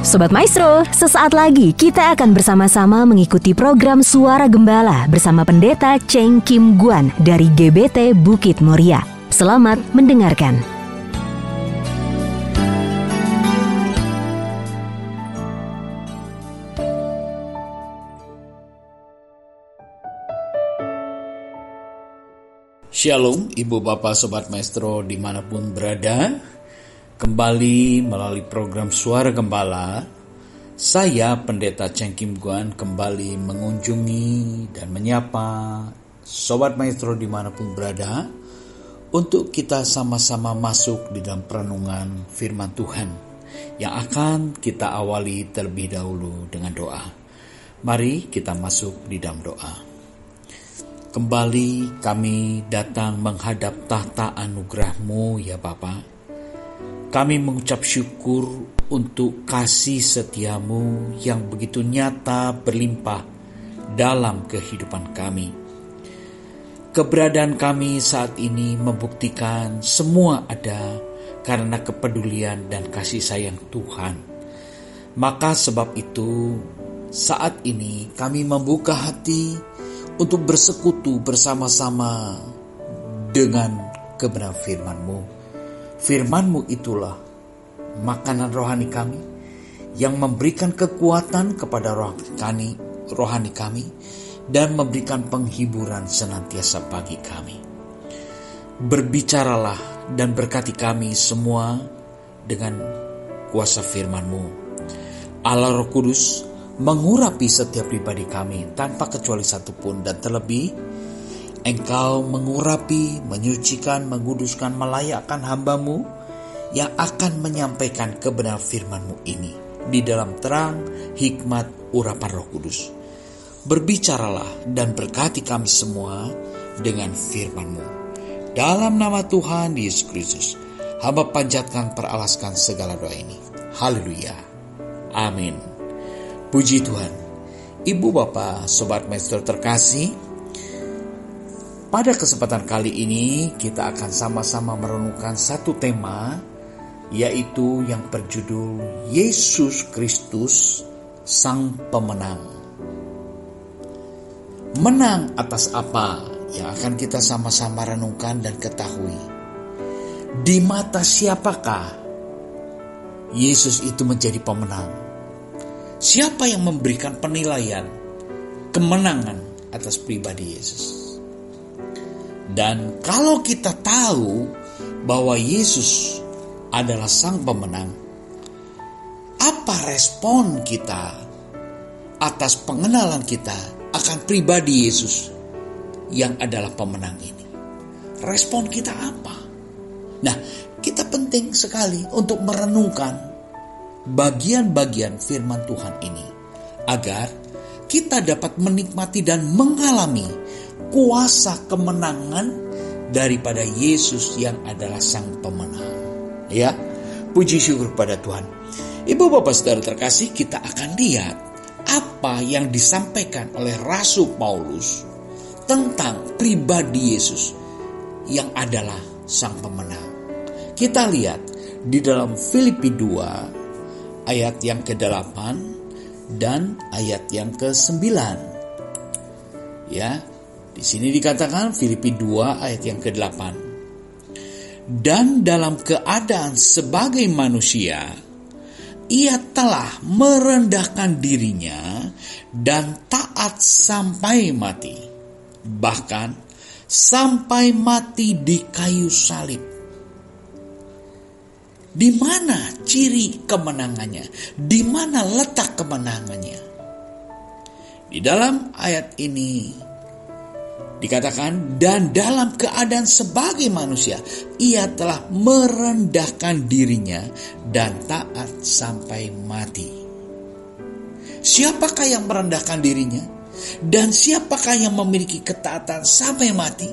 Sobat Maestro, sesaat lagi kita akan bersama-sama mengikuti program Suara Gembala bersama Pendeta Cheng Kim Guan dari GBT Bukit Moria. Selamat mendengarkan. Shalom, Ibu Bapak Sobat Maestro dimanapun berada. Kembali melalui program Suara Gembala, saya Pendeta Cheng Kim Guan kembali mengunjungi dan menyapa Sobat Maestro dimanapun berada untuk kita sama-sama masuk di dalam perenungan firman Tuhan yang akan kita awali terlebih dahulu dengan doa. Mari kita masuk di dalam doa. Kembali kami datang menghadap tahta anugerah-Mu ya Bapa. Kami mengucap syukur untuk kasih setia-Mu yang begitu nyata berlimpah dalam kehidupan kami. Keberadaan kami saat ini membuktikan semua ada karena kepedulian dan kasih sayang Tuhan. Maka sebab itu saat ini kami membuka hati untuk bersekutu bersama-sama dengan kebenaran firman-Mu. Firman-Mu itulah makanan rohani kami yang memberikan kekuatan kepada rohani kami dan memberikan penghiburan senantiasa bagi kami. Berbicaralah dan berkati kami semua dengan kuasa firman-Mu. Allah Roh Kudus mengurapi setiap pribadi kami tanpa kecuali satupun, dan terlebih Engkau mengurapi, menyucikan, menguduskan, melayakkan hamba-Mu yang akan menyampaikan kebenaran firman-Mu ini di dalam terang, hikmat, urapan Roh Kudus. Berbicaralah dan berkati kami semua dengan firman-Mu. Dalam nama Tuhan Yesus Kristus, hamba panjatkan peralaskan segala doa ini. Haleluya. Amin. Puji Tuhan. Ibu Bapak, Sobat Maestro terkasih, pada kesempatan kali ini kita akan sama-sama merenungkan satu tema, yaitu yang berjudul Yesus Kristus Sang Pemenang. Menang atas apa yang akan kita sama-sama renungkan dan ketahui. Di mata siapakah Yesus itu menjadi pemenang? Siapa yang memberikan penilaian kemenangan atas pribadi Yesus? Dan kalau kita tahu bahwa Yesus adalah Sang Pemenang, apa respon kita atas pengenalan kita akan pribadi Yesus yang adalah pemenang ini? Respon kita apa? Nah, kita penting sekali untuk merenungkan bagian-bagian firman Tuhan ini agar kita dapat menikmati dan mengalami kuasa kemenangan daripada Yesus yang adalah Sang Pemenang. Ya, puji syukur pada Tuhan. Ibu Bapak Saudara terkasih, kita akan lihat apa yang disampaikan oleh Rasul Paulus tentang pribadi Yesus yang adalah Sang Pemenang. Kita lihat di dalam Filipi 2 ayat yang ke-8 dan ayat yang ke-9. Ya, di sini dikatakan Filipi 2 ayat yang ke-8. Dan dalam keadaan sebagai manusia, ia telah merendahkan dirinya dan taat sampai mati. Bahkan sampai mati di kayu salib. Di mana ciri kemenangannya? Di mana letak kemenangannya? Di dalam ayat ini dikatakan, dan dalam keadaan sebagai manusia, ia telah merendahkan dirinya dan taat sampai mati. Siapakah yang merendahkan dirinya? Dan siapakah yang memiliki ketaatan sampai mati?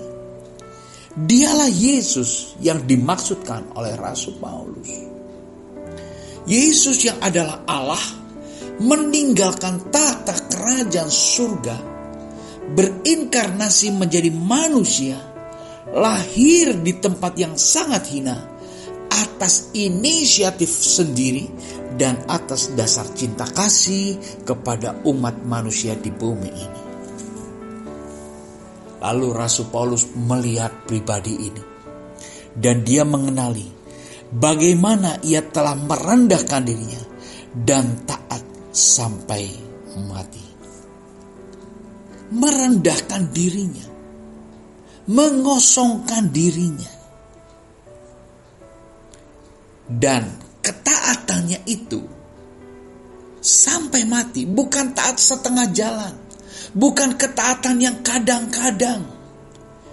Dialah Yesus yang dimaksudkan oleh Rasul Paulus. Yesus yang adalah Allah meninggalkan tata kerajaan surga, berinkarnasi menjadi manusia, lahir di tempat yang sangat hina, atas inisiatif sendiri dan atas dasar cinta kasih kepada umat manusia di bumi ini. Lalu Rasul Paulus melihat pribadi ini dan dia mengenali bagaimana ia telah merendahkan dirinya dan taat sampai mati. Merendahkan dirinya, mengosongkan dirinya, dan ketaatannya itu sampai mati. Bukan taat setengah jalan, bukan ketaatan yang kadang-kadang.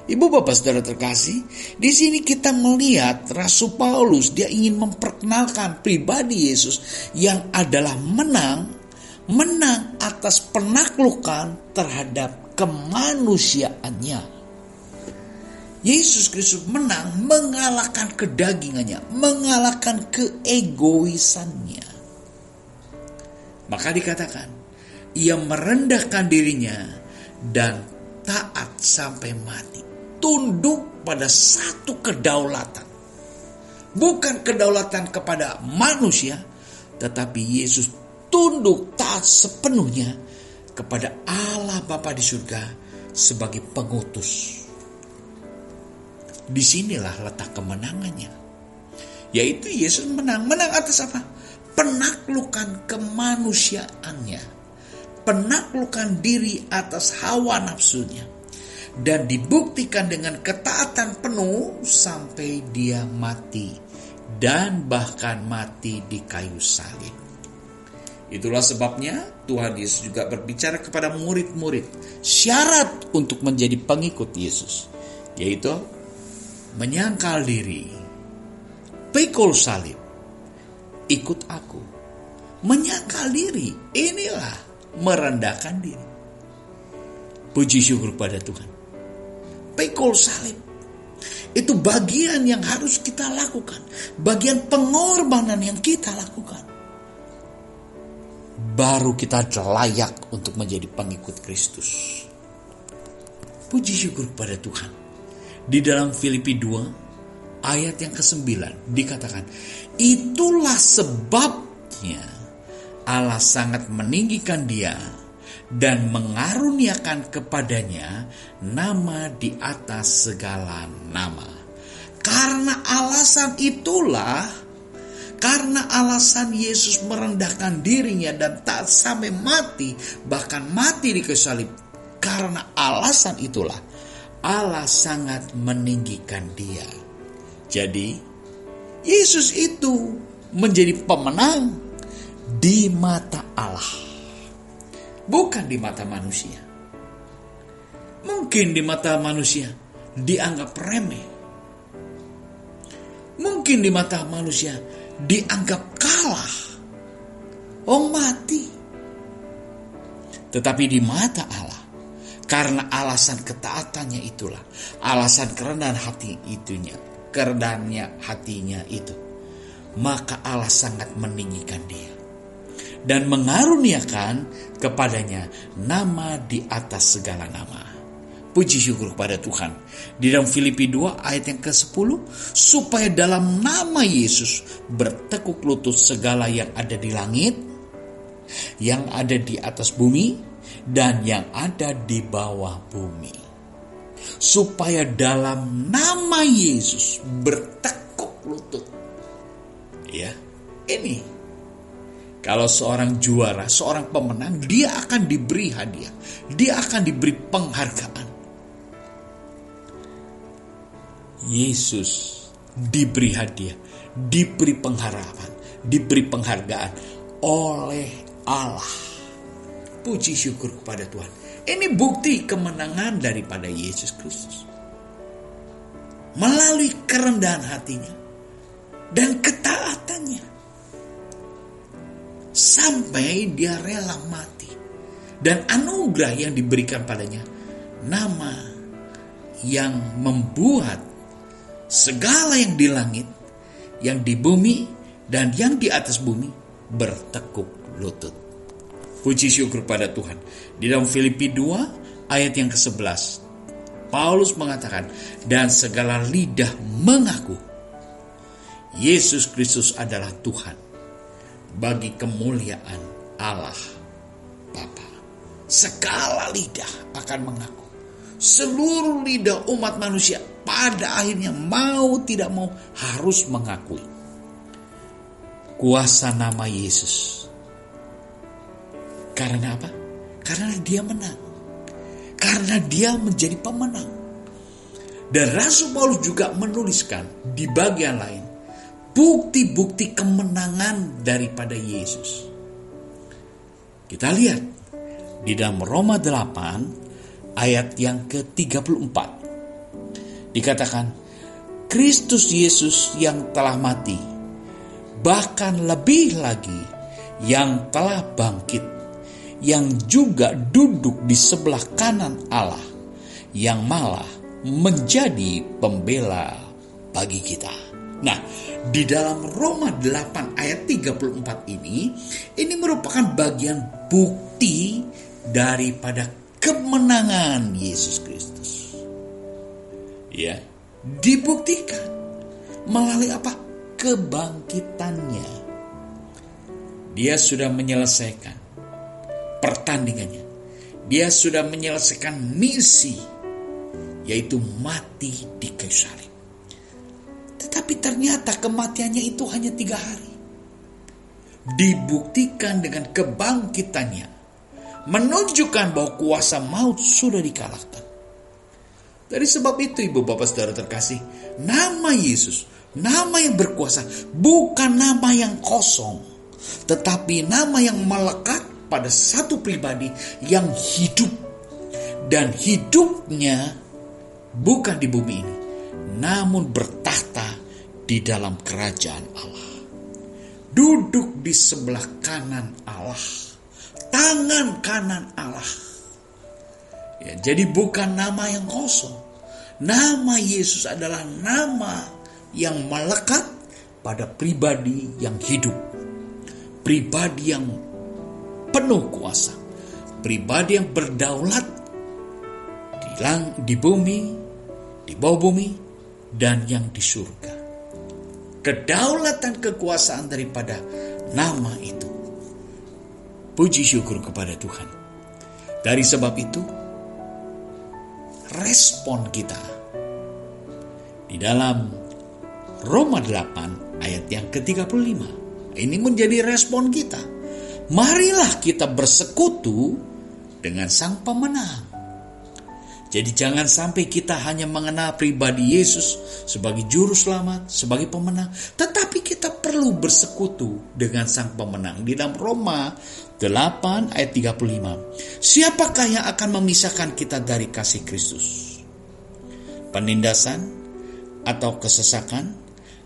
Ibu bapak saudara terkasih, di sini kita melihat Rasul Paulus, dia ingin memperkenalkan pribadi Yesus yang adalah menang atas penaklukan terhadap kemanusiaannya. Yesus Kristus menang mengalahkan kedagingannya, mengalahkan keegoisannya. Maka dikatakan, ia merendahkan dirinya dan taat sampai mati. Tunduk pada satu kedaulatan. Bukan kedaulatan kepada manusia, tetapi Yesus tunduk taat sepenuhnya kepada Allah Bapa di surga sebagai pengutus. Disinilah letak kemenangannya. Yaitu Yesus menang. Menang atas apa? Penaklukan kemanusiaannya. Penaklukan diri atas hawa nafsunya. Dan dibuktikan dengan ketaatan penuh sampai dia mati. Dan bahkan mati di kayu salib. Itulah sebabnya Tuhan Yesus juga berbicara kepada murid-murid. Syarat untuk menjadi pengikut Yesus. Yaitu menyangkal diri, pikul salib, ikut aku. Menyangkal diri, inilah merendahkan diri. Puji syukur pada Tuhan. Pikul salib, itu bagian yang harus kita lakukan. Bagian pengorbanan yang kita lakukan. Baru kita layak untuk menjadi pengikut Kristus. Puji syukur pada Tuhan. Di dalam Filipi 2 ayat yang ke-9 dikatakan, itulah sebabnya Allah sangat meninggikan dia dan mengaruniakan kepadanya nama di atas segala nama. Karena alasan itulah, karena alasan Yesus merendahkan dirinya dan taat sampai mati, bahkan mati di kayu salib. Karena alasan itulah Allah sangat meninggikan dia. Jadi Yesus itu menjadi pemenang di mata Allah. Bukan di mata manusia. Mungkin di mata manusia dianggap remeh. Mungkin di mata manusia dianggap kalah. Oh, mati. Tetapi di mata Allah, karena alasan ketaatannya itulah, alasan kerendahan hati itunya, kerendahannya hatinya itu, maka Allah sangat meninggikan dia dan mengaruniakan kepadanya nama di atas segala nama. Puji syukur kepada Tuhan. Di dalam Filipi 2 ayat yang ke-10, supaya dalam nama Yesus bertekuk lutut segala yang ada di langit, yang ada di atas bumi, dan yang ada di bawah bumi. Supaya dalam nama Yesus bertekuk lutut. Ya, ini. Kalau seorang juara, seorang pemenang, dia akan diberi hadiah. Dia akan diberi penghargaan. Yesus diberi hadiah, diberi pengharapan, diberi penghargaan oleh Allah. Puji syukur kepada Tuhan. Ini bukti kemenangan daripada Yesus Kristus. Melalui kerendahan hatinya dan ketaatannya. Sampai dia rela mati. Dan anugerah yang diberikan padanya, nama yang membuat segala yang di langit, yang di bumi, dan yang di atas bumi bertekuk lutut. Puji syukur pada Tuhan. Di dalam Filipi 2 ayat yang ke-11, Paulus mengatakan, dan segala lidah mengaku Yesus Kristus adalah Tuhan, bagi kemuliaan Allah Bapa. Segala lidah akan mengaku. Seluruh lidah umat manusia pada akhirnya mau tidak mau harus mengakui kuasa nama Yesus. Karena apa? Karena dia menang. Karena dia menjadi pemenang. Dan Rasul Paulus juga menuliskan di bagian lain bukti-bukti kemenangan daripada Yesus. Kita lihat di dalam Roma 8 ayat yang ke-34. Dikatakan, Kristus Yesus yang telah mati, bahkan lebih lagi yang telah bangkit, yang juga duduk di sebelah kanan Allah, yang malah menjadi pembela bagi kita. Nah, di dalam Roma 8 ayat 34 ini merupakan bagian bukti daripada kemenangan Yesus Kristus. Ya, dibuktikan melalui apa? Kebangkitannya. Dia sudah menyelesaikan pertandingannya. Dia sudah menyelesaikan misi, yaitu mati di kayu salib. Tetapi ternyata kematiannya itu hanya 3 hari. Dibuktikan dengan kebangkitannya, menunjukkan bahwa kuasa maut sudah dikalahkan. Dari sebab itu, ibu bapak saudara terkasih, nama Yesus, nama yang berkuasa, bukan nama yang kosong, tetapi nama yang melekat pada satu pribadi yang hidup. Dan hidupnya bukan di bumi ini, namun bertahta di dalam kerajaan Allah. Duduk di sebelah kanan Allah, tangan kanan Allah. Ya, jadi bukan nama yang kosong. Nama Yesus adalah nama yang melekat pada pribadi yang hidup. Pribadi yang penuh kuasa. Pribadi yang berdaulat di bumi, di bawah bumi, dan yang di surga. Kedaulatan kekuasaan daripada nama itu. Puji syukur kepada Tuhan. Dari sebab itu, respon kita di dalam Roma 8 ayat yang ke-35 ini menjadi respon kita. Marilah kita bersekutu dengan Sang Pemenang. Jadi jangan sampai kita hanya mengenal pribadi Yesus sebagai juru selamat, sebagai pemenang, tetapi kita perlu bersekutu dengan Sang Pemenang. Di dalam Roma 8 ayat 35. Siapakah yang akan memisahkan kita dari kasih Kristus? Penindasan, atau kesesakan,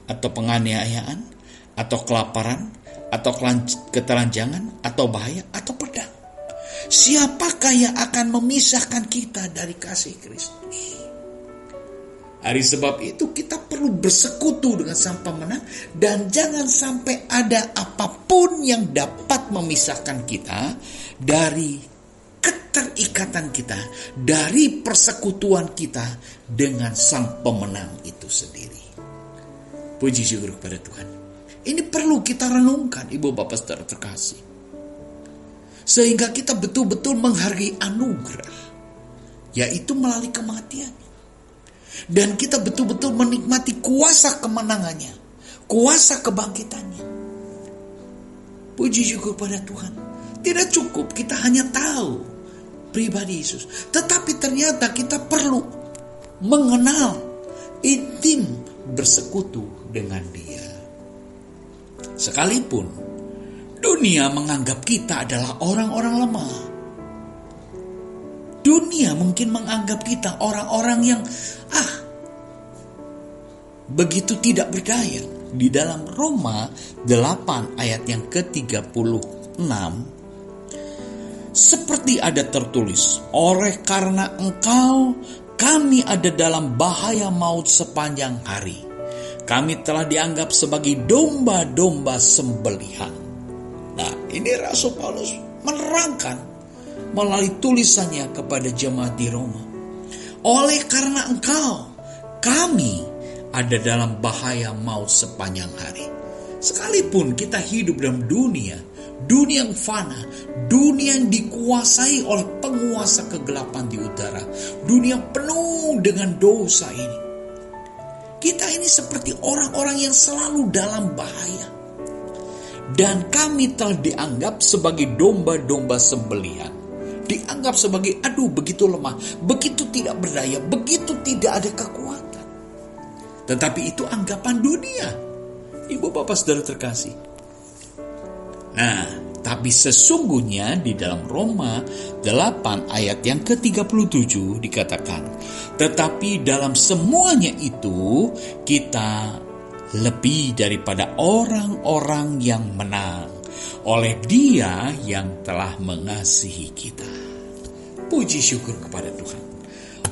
atau penganiayaan, atau kelaparan, atau ketelanjangan, atau bahaya, atau pedang. Siapakah yang akan memisahkan kita dari kasih Kristus? Dari sebab itu kita perlu bersekutu dengan Sang Pemenang, dan jangan sampai ada apapun yang dapat memisahkan kita dari keterikatan kita, dari persekutuan kita dengan Sang Pemenang itu sendiri. Puji syukur kepada Tuhan. Ini perlu kita renungkan, ibu bapak saudara terkasih. Sehingga kita betul-betul menghargai anugerah, yaitu melalui kematian. Dan kita betul-betul menikmati kuasa kemenangannya, kuasa kebangkitannya. Puji syukur pada Tuhan. Tidak cukup kita hanya tahu pribadi Yesus, tetapi ternyata kita perlu mengenal, intim bersekutu dengan Dia. Sekalipun dunia menganggap kita adalah orang-orang lemah. Dunia mungkin menganggap kita orang-orang yang begitu tidak berdaya. Di dalam Roma 8 ayat yang ke-36, seperti ada tertulis, oleh karena engkau kami ada dalam bahaya maut sepanjang hari. Kami telah dianggap sebagai domba-domba sembelihan. Nah, ini Rasul Paulus menerangkan melalui tulisannya kepada jemaat di Roma. Oleh karena engkau, kami ada dalam bahaya maut sepanjang hari. Sekalipun kita hidup dalam dunia yang fana, dunia yang dikuasai oleh penguasa kegelapan di udara, dunia penuh dengan dosa ini, kita ini seperti orang-orang yang selalu dalam bahaya. Dan kami telah dianggap sebagai domba-domba sembelihan. Dianggap sebagai, begitu lemah, begitu tidak berdaya, begitu tidak ada kekuatan. Tetapi itu anggapan dunia. Ibu bapak saudara terkasih. Nah, tapi sesungguhnya di dalam Roma 8 ayat yang ke-37 dikatakan, tetapi dalam semuanya itu kita lebih daripada orang-orang yang menang oleh Dia yang telah mengasihi kita. Puji syukur kepada Tuhan.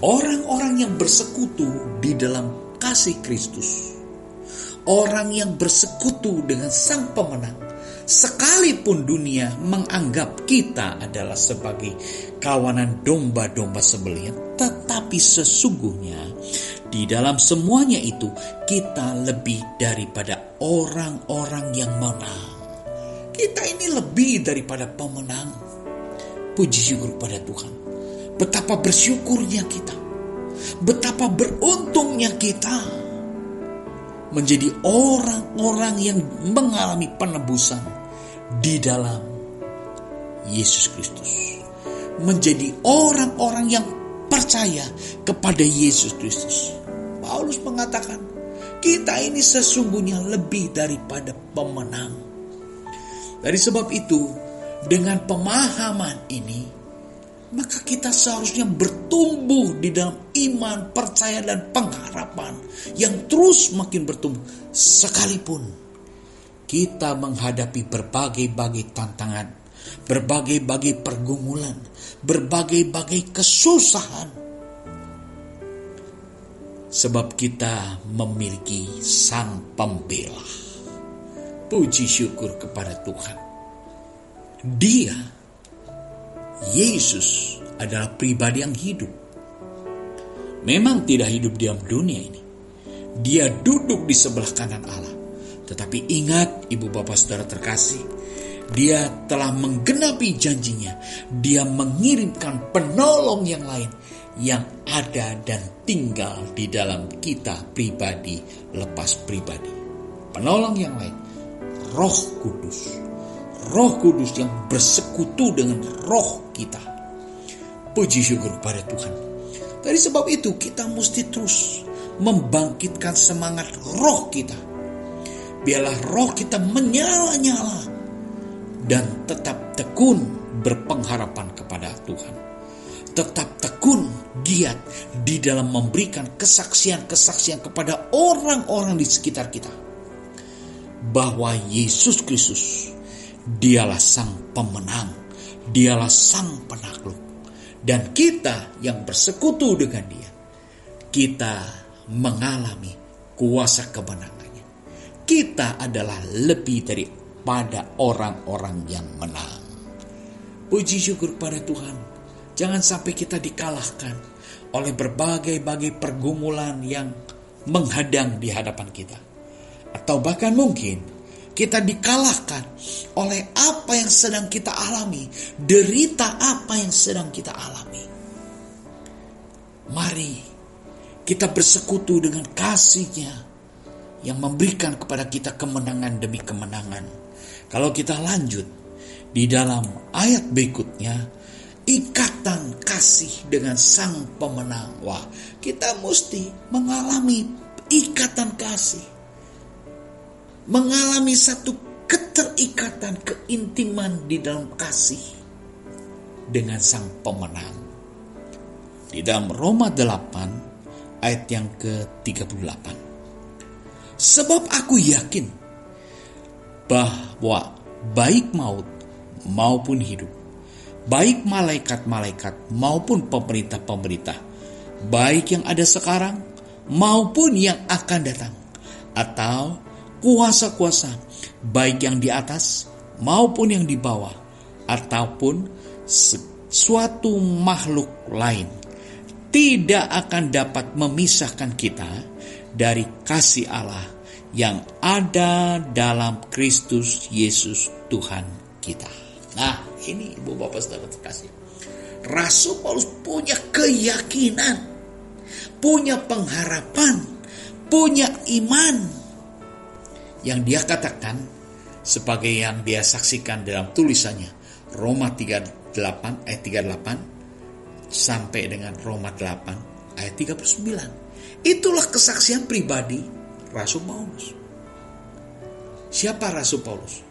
Orang-orang yang bersekutu di dalam kasih Kristus, orang yang bersekutu dengan Sang Pemenang, sekalipun dunia menganggap kita adalah sebagai kawanan domba-domba sembelihan, tetapi sesungguhnya di dalam semuanya itu kita lebih daripada orang-orang yang menang. Kita ini lebih daripada pemenang. Puji syukur pada Tuhan. Betapa bersyukurnya kita. Betapa beruntungnya kita menjadi orang-orang yang mengalami penebusan di dalam Yesus Kristus. Menjadi orang-orang yang percaya kepada Yesus Kristus. Paulus mengatakan, kita ini sesungguhnya lebih daripada pemenang. Dari sebab itu, dengan pemahaman ini, maka kita seharusnya bertumbuh di dalam iman, percaya, dan pengharapan yang terus makin bertumbuh. Sekalipun kita menghadapi berbagai-bagai tantangan, berbagai-bagai pergumulan, berbagai-bagai kesusahan. Sebab kita memiliki Sang Pembela. Puji syukur kepada Tuhan. Dia, Yesus, adalah pribadi yang hidup. Memang tidak hidup di dalam dunia ini. Dia duduk di sebelah kanan Allah. Tetapi ingat, ibu bapak saudara terkasih, Dia telah menggenapi janjinya. Dia mengirimkan penolong yang lain yang ada dan tinggal di dalam kita pribadi lepas pribadi. Penolong yang lain, Roh Kudus. Roh Kudus yang bersekutu dengan roh kita. Puji syukur kepada Tuhan. Dari sebab itu kita mesti terus membangkitkan semangat roh kita. Biarlah roh kita menyala-nyala dan tetap tekun berpengharapan kepada Tuhan. Tetap tekun, giat di dalam memberikan kesaksian-kesaksian kepada orang-orang di sekitar kita. Bahwa Yesus Kristus, Dialah Sang Pemenang, Dialah Sang Penakluk. Dan kita yang bersekutu dengan Dia, kita mengalami kuasa kemenangannya. Kita adalah lebih daripada orang-orang yang menang. Puji syukur pada Tuhan. Jangan sampai kita dikalahkan oleh berbagai-bagai pergumulan yang menghadang di hadapan kita. Atau bahkan mungkin kita dikalahkan oleh apa yang sedang kita alami, derita apa yang sedang kita alami. Mari kita bersekutu dengan kasih-Nya yang memberikan kepada kita kemenangan demi kemenangan. Kalau kita lanjut di dalam ayat berikutnya, ikatan kasih dengan Sang Pemenang. Wah, kita mesti mengalami ikatan kasih. Mengalami satu keterikatan, keintiman di dalam kasih dengan Sang Pemenang. Di dalam Roma 8 ayat yang ke-38. Sebab aku yakin bahwa baik maut maupun hidup, baik malaikat-malaikat maupun pemerintah-pemerintah, baik yang ada sekarang maupun yang akan datang, atau kuasa-kuasa, baik yang di atas maupun yang di bawah, ataupun suatu makhluk lain, tidak akan dapat memisahkan kita dari kasih Allah yang ada dalam Kristus Yesus Tuhan kita. Nah, ini Ibu Bapak Saudara terkasih. Rasul Paulus punya keyakinan, punya pengharapan, punya iman yang dia katakan sebagai yang dia saksikan dalam tulisannya Roma 38 ayat 38 sampai dengan Roma 8 ayat 39. Itulah kesaksian pribadi Rasul Paulus. Siapa Rasul Paulus?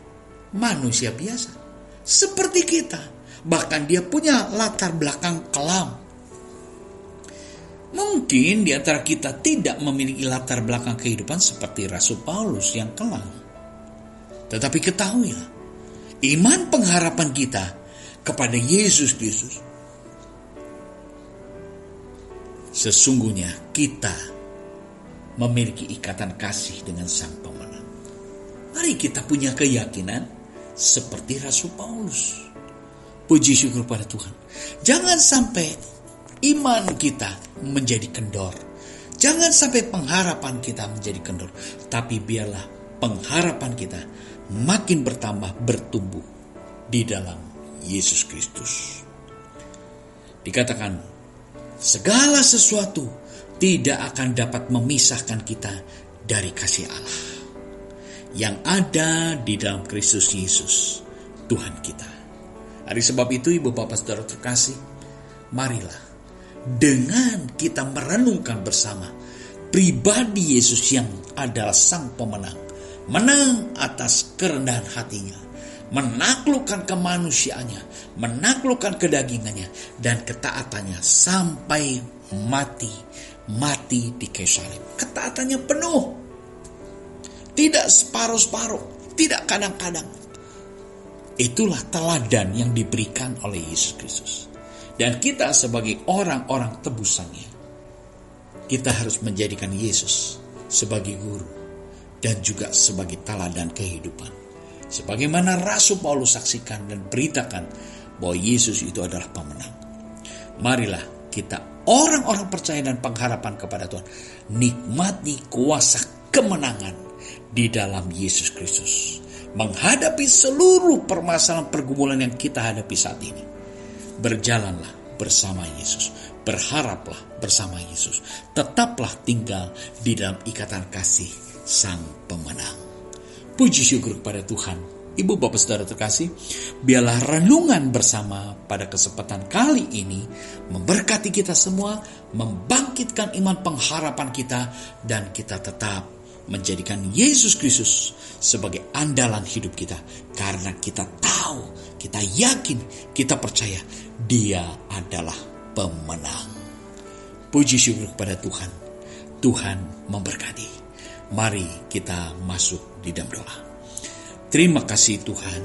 Manusia biasa, seperti kita. Bahkan dia punya latar belakang kelam. Mungkin di antara kita tidak memiliki latar belakang kehidupan seperti Rasul Paulus yang kelam. Tetapi ketahuilah, iman pengharapan kita kepada Yesus Kristus, sesungguhnya kita memiliki ikatan kasih dengan Sang Pemenang. Mari kita punya keyakinan seperti Rasul Paulus. Puji syukur pada Tuhan. Jangan sampai iman kita menjadi kendor. Jangan sampai pengharapan kita menjadi kendor. Tapi biarlah pengharapan kita makin bertambah, bertumbuh di dalam Yesus Kristus. Dikatakan, segala sesuatu tidak akan dapat memisahkan kita dari kasih Allah yang ada di dalam Kristus Yesus Tuhan kita. Hari sebab itu Ibu Bapak Saudara terkasih, marilah dengan kita merenungkan bersama pribadi Yesus yang adalah Sang Pemenang, menang atas kerendahan hatinya, menaklukkan kemanusiaannya, menaklukkan kedagingannya dan ketaatannya sampai mati di kayu salib. Ketaatannya penuh, tidak separuh-separuh, tidak kadang-kadang. Itulah teladan yang diberikan oleh Yesus Kristus. Dan kita sebagai orang-orang tebusannya, kita harus menjadikan Yesus sebagai guru dan juga sebagai teladan kehidupan. Sebagaimana Rasul Paulus saksikan dan beritakan bahwa Yesus itu adalah pemenang. Marilah kita orang-orang percaya dan pengharapan kepada Tuhan nikmati kuasa kemenangan di dalam Yesus Kristus. Menghadapi seluruh permasalahan pergumulan yang kita hadapi saat ini. Berjalanlah bersama Yesus. Berharaplah bersama Yesus. Tetaplah tinggal di dalam ikatan kasih Sang Pemenang. Puji syukur kepada Tuhan. Ibu Bapak Saudara terkasih, biarlah renungan bersama pada kesempatan kali ini memberkati kita semua, membangkitkan iman pengharapan kita, dan kita tetap menjadikan Yesus Kristus sebagai andalan hidup kita. Karena kita tahu, kita yakin, kita percaya Dia adalah pemenang. Puji syukur kepada Tuhan. Tuhan memberkati. Mari kita masuk di dalam doa. Terima kasih Tuhan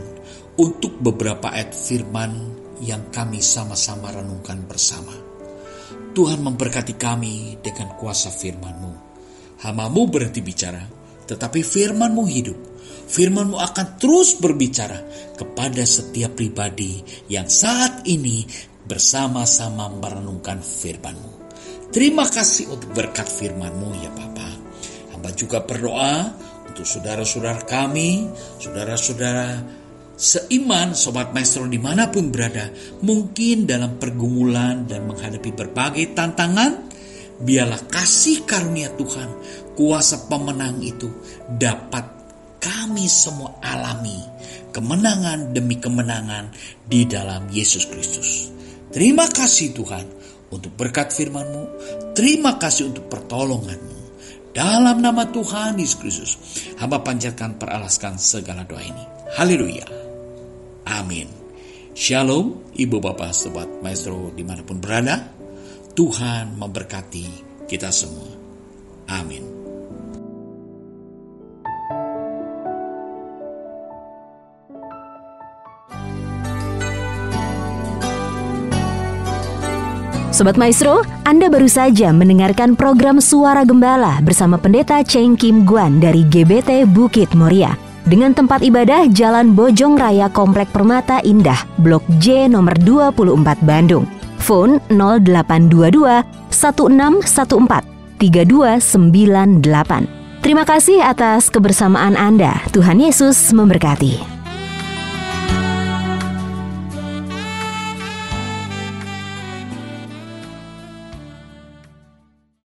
untuk beberapa ayat firman yang kami sama-sama renungkan bersama. Tuhan memberkati kami dengan kuasa firman-Mu. Hamba-Mu berhenti bicara, tetapi firman-Mu hidup. Firman-Mu akan terus berbicara kepada setiap pribadi yang saat ini bersama-sama merenungkan firman-Mu. Terima kasih untuk berkat firman-Mu ya Bapa. Hamba juga berdoa untuk saudara-saudara kami, saudara-saudara seiman, Sobat Maestro dimanapun berada, mungkin dalam pergumulan dan menghadapi berbagai tantangan. Biarlah kasih karunia Tuhan, kuasa pemenang itu dapat kami semua alami, kemenangan demi kemenangan di dalam Yesus Kristus. Terima kasih Tuhan untuk berkat firman-Mu, terima kasih untuk pertolongan-Mu. Dalam nama Tuhan Yesus Kristus, hamba panjatkan peralaskan segala doa ini. Haleluya. Amin. Shalom, Ibu Bapak Sobat Maestro dimanapun berada. Tuhan memberkati kita semua. Amin. Sobat Maestro, Anda baru saja mendengarkan program Suara Gembala bersama Pendeta Cheng Kim Guan dari GBT Bukit Moria. Dengan tempat ibadah Jalan Bojong Raya Komplek Permata Indah, Blok J nomor 24 Bandung. Phone 0822 1614 3298. Terima kasih atas kebersamaan Anda. Tuhan Yesus memberkati.